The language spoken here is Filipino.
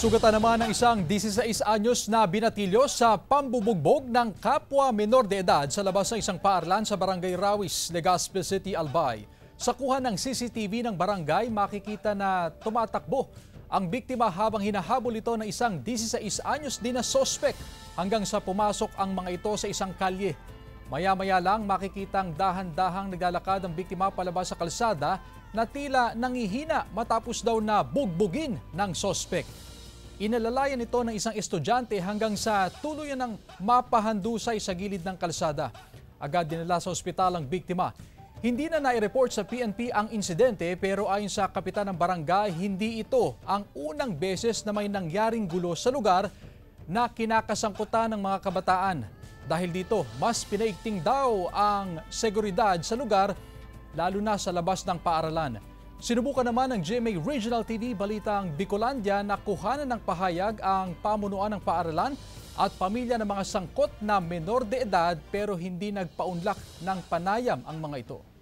Nasugatan naman ng isang 16 anyos na binatilyo sa pambubugbog ng kapwa menor de edad sa labas ng isang paaralan sa Barangay Rawis, Legazpi City, Albay. Sa kuha ng CCTV ng barangay, makikita na tumatakbo ang biktima habang hinahabol ito ng isang 16 anyos din na sospek hanggang sa pumasok ang mga ito sa isang kalye. Maya-maya lang makikitang dahan-dahang naglalakad ang biktima palabas sa kalsada na tila nangihina matapos daw na bugbugin ng sospek. Inalalayan ito ng isang estudyante hanggang sa tuluyan ng mapahandusay sa gilid ng kalsada. Agad dinala sa ospital ang biktima. Hindi na nai-report sa PNP ang insidente pero ayon sa kapitan ng barangay, hindi ito ang unang beses na may nangyaring gulo sa lugar na kinakasangkutan ng mga kabataan. Dahil dito, mas pinaigting daw ang seguridad sa lugar lalo na sa labas ng paaralan. Sinubukan naman ng GMA Regional TV Balitang Bicolandia na kuhanan ng pahayag ang pamunuan ng paaralan at pamilya ng mga sangkot na menor de edad pero hindi nagpaunlak ng panayam ang mga ito.